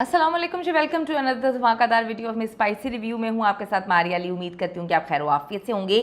अस्सलाम वालेकुम जी, welcome to another धमाकेदार video of me spicy review में हूँ आपके साथ मारिया अली। उम्मीद करती हूँ कि आप खैर वाफियत से होंगे।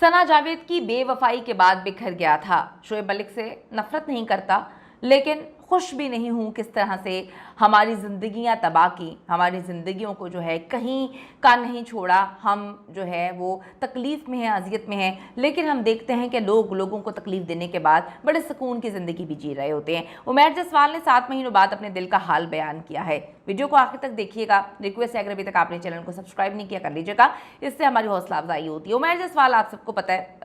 सना जावेद की बेवफाई के बाद बिखर गया था। शोएब मलिक से नफरत नहीं करता, लेकिन खुश भी नहीं हूँ किस तरह से हमारी ज़िंदगियाँ तबाह की, हमारी ज़िंदगियों को जो है कहीं का नहीं छोड़ा। हम जो है वो तकलीफ़ में हैं, अजियत में हैं, लेकिन हम देखते हैं कि लोगों को तकलीफ़ देने के बाद बड़े सुकून की ज़िंदगी भी जी रहे होते हैं। उमैर जसवाल ने 7 महीनों बाद अपने दिल का हाल बयान किया है। वीडियो को आखिर तक देखिएगा। रिक्वेस्ट है अगर अभी तक आपने चैनल को सब्सक्राइब नहीं किया कर लीजिएगा, इससे हमारी हौसला अफजाई होती है। उमैर जसवाल आप सबको पता है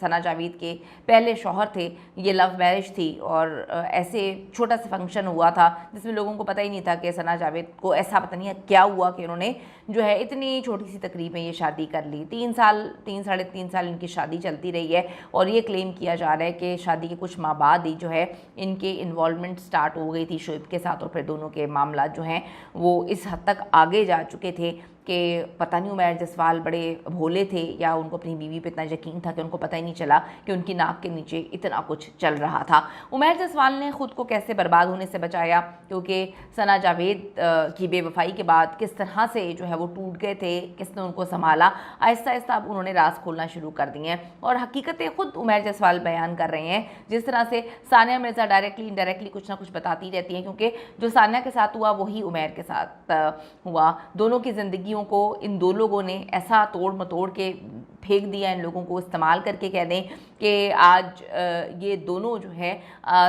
सना जावेद के पहले शौहर थे। ये लव मैरिज थी और ऐसे छोटा सा फंक्शन हुआ था जिसमें लोगों को पता ही नहीं था कि सना जावेद को ऐसा पता नहीं क्या हुआ कि उन्होंने जो है इतनी छोटी सी तकरीब में ये शादी कर ली। 3 साढ़े 3 साल इनकी शादी चलती रही है और ये क्लेम किया जा रहा है कि शादी के कुछ माह बाद ही जो है इनके इन्वॉल्वमेंट स्टार्ट हो गई थी शोएब के साथ, और फिर दोनों के मामला जो हैं वो इस हद तक आगे जा चुके थे कि पता नहीं उमैर जसवाल बड़े भोले थे या उनको अपनी बीवी पे इतना यकीन था कि उनको पता ही नहीं चला कि उनकी नाक के नीचे इतना कुछ चल रहा था। उमैर जसवाल ने ख़ुद को कैसे बर्बाद होने से बचाया, क्योंकि सना जावेद की बेवफाई के बाद किस तरह से जो है वो टूट गए थे, किसने उनको संभाला। आहिस्ता आहिस्ता अब उन्होंने राज खोलना शुरू कर दिए हैं और हकीकतें ख़ुद उमैर जसवाल बयान कर रहे हैं। जिस तरह से सानिया मिर्ज़ा डायरेक्टली इनडायरेक्टली कुछ ना कुछ बताती रहती हैं, क्योंकि जो सानिया के साथ हुआ वही उमैर के साथ हुआ। दोनों की ज़िंदगी को इन दो लोगों ने ऐसा तोड़ मतोड़ के फेंक दिया, इन लोगों को इस्तेमाल करके कह दें कि आज ये दोनों जो है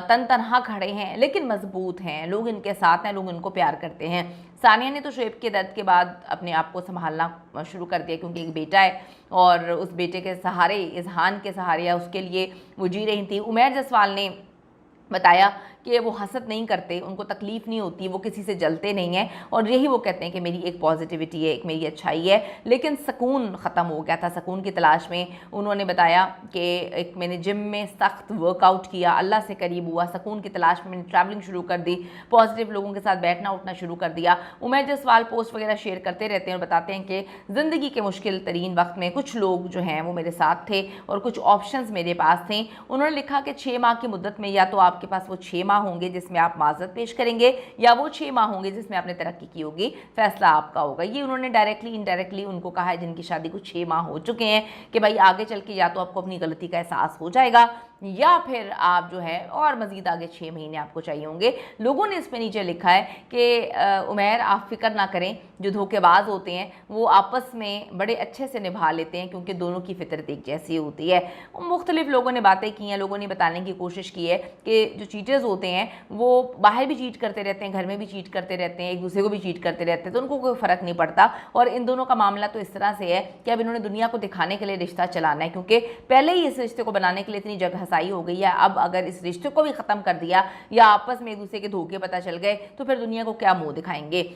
तन तनहा खड़े हैं लेकिन मजबूत हैं, लोग इनके साथ हैं, लोग इनको प्यार करते हैं। सानिया ने तो शोएब के दर्द के बाद अपने आप को संभालना शुरू कर दिया, क्योंकि एक बेटा है और उस बेटे के सहारे, इज़हान के सहारे या उसके लिए वो जी रही थी। उमैर जसवाल ने बताया कि वो हसद नहीं करते, उनको तकलीफ़ नहीं होती, वो किसी से जलते नहीं हैं और यही वो कहते हैं कि मेरी एक पॉजिटिविटी है, एक मेरी अच्छाई है। लेकिन सुकून ख़त्म हो गया था। सुकून की तलाश में उन्होंने बताया कि एक मैंने जिम में सख्त वर्कआउट किया, अल्लाह से करीब हुआ, सुकून की तलाश में मैंने ट्रैवलिंग शुरू कर दी, पॉजिटिव लोगों के साथ बैठना उठना शुरू कर दिया। उमैर जसवाल पोस्ट वगैरह शेयर करते रहते हैं और बताते हैं कि ज़िंदगी के मुश्किल तरीन वक्त में कुछ लोग जो हैं वो मेरे साथ थे और कुछ ऑप्शंस मेरे पास थे। उन्होंने लिखा कि 6 माह की मुद्दत में या तो आपके पास वो 6 माह होंगे जिसमें आप माजरत पेश करेंगे या वो 6 माह होंगे जिसमें आपने तरक्की की होगी, फैसला आपका होगा। ये उन्होंने डायरेक्टली इनडायरेक्टली उनको कहा है जिनकी शादी को 6 माह हो चुके हैं कि भाई आगे चल के या तो आपको अपनी गलती का एहसास हो जाएगा या फिर आप जो है और मज़ीद आगे 6 महीने आपको चाहिए होंगे। लोगों ने इस पे नीचे लिखा है कि उमैर आप फिक्र ना करें, जो धोखेबाज होते हैं वो आपस में बड़े अच्छे से निभा लेते हैं क्योंकि दोनों की फितरत एक जैसी होती है। मुख्तलिफ लोगों ने बातें की हैं, लोगों ने बताने की कोशिश की है कि जो चीटर्स होते हैं वो बाहर भी चीट करते रहते हैं, घर में भी चीट करते रहते हैं, एक दूसरे को भी चीट करते रहते हैं, तो उनको कोई फ़र्क नहीं पड़ता। और इन दोनों का मामला तो इस तरह से है कि अब इन्होंने दुनिया को दिखाने के लिए रिश्ता चलाना है, क्योंकि पहले ही इस रिश्ते को बनाने के लिए इतनी जगह हसाई हो गई है। अब अगर इस रिश्ते को भी ख़त्म कर दिया या आपस में एक दूसरे के धोखे पता चल गए तो फिर दुनिया को क्या मुंह दिखाएंगे।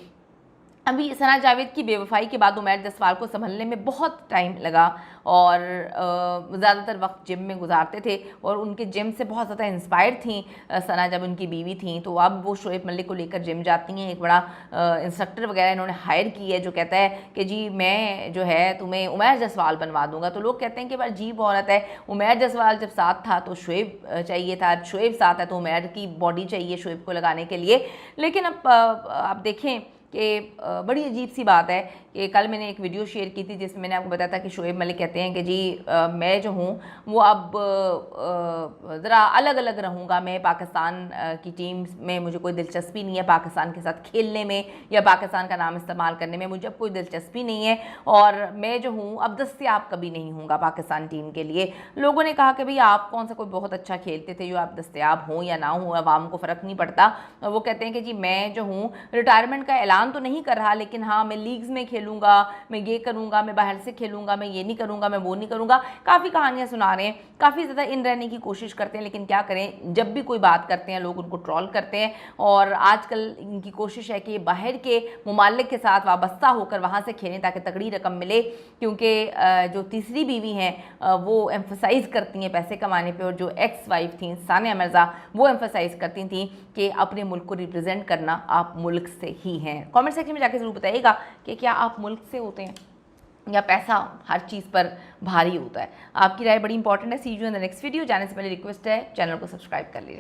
अभी सना जावेद की बेवफाई के बाद उमैर जसवाल को संभलने में बहुत टाइम लगा और ज़्यादातर वक्त जिम में गुजारते थे और उनके जिम से बहुत ज़्यादा इंस्पायर्ड थी सना जब उनकी बीवी थी। तो अब वो शोएब मलिक को लेकर जिम जाती हैं। एक बड़ा इंस्ट्रक्टर वगैरह इन्होंने हायर की है जो कहता है कि जी मैं जो है तुम्हें उमैर जसवाल बनवा दूंगा। तो लोग कहते हैं कि भाई अजीब औरत है, उमैर जसवाल जब साथ था तो शोएब चाहिए था, शोएब साथ है तो उमैर की बॉडी चाहिए शोएब को लगाने के लिए। लेकिन अब आप देखें कि बड़ी अजीब सी बात है कि कल मैंने एक वीडियो शेयर की थी जिसमें मैंने आपको बताया था कि शोएब मलिक कहते हैं कि जी मैं जो हूँ वो अब ज़रा अलग अलग रहूँगा, मैं पाकिस्तान की टीम में मुझे कोई दिलचस्पी नहीं है, पाकिस्तान के साथ खेलने में या पाकिस्तान का नाम इस्तेमाल करने में मुझे अब कोई दिलचस्पी नहीं है और मैं जो हूँ अब दस्तयाब कभी नहीं हूँगा पाकिस्तान टीम के लिए। लोगों ने कहा कि भाई आप कौन सा कोई बहुत अच्छा खेलते थे जो आप दस्तयाब हों या ना हों, अवाम को फ़र्क नहीं पड़ता। वो कहते हैं कि जी मैं जो हूँ रिटायरमेंट का ऐलान तो नहीं कर रहा, लेकिन हाँ मैं लीग्स में खेलूंगा, मैं ये करूंगा, मैं बाहर से खेलूंगा, मैं ये नहीं करूंगा, मैं वो नहीं करूंगा। काफ़ी कहानियां सुना रहे हैं, काफ़ी ज़्यादा इन रहने की कोशिश करते हैं, लेकिन क्या करें जब भी कोई बात करते हैं लोग उनको ट्रोल करते हैं। और आजकल इनकी कोशिश है कि बाहर के मुमालिक के साथ वाबस्ता होकर वहाँ से खेलें ताकि तगड़ी रकम मिले, क्योंकि जो तीसरी बीवी हैं वो एम्फसाइज़ करती हैं पैसे कमाने पर और जो एक्स वाइफ थी सानिया मिर्ज़ा वो एम्फसाइज़ करती थी कि अपने मुल्क को रिप्रेजेंट करना आप मुल्क से ही हैं। कमेंट सेक्शन में जाके ज़रूर बताइएगा कि क्या आप मुल्क से होते हैं या पैसा हर चीज़ पर भारी होता है। आपकी राय बड़ी इंपॉर्टेंट है। See you in the next video. जाने से पहले रिक्वेस्ट है चैनल को सब्सक्राइब कर लीजिए।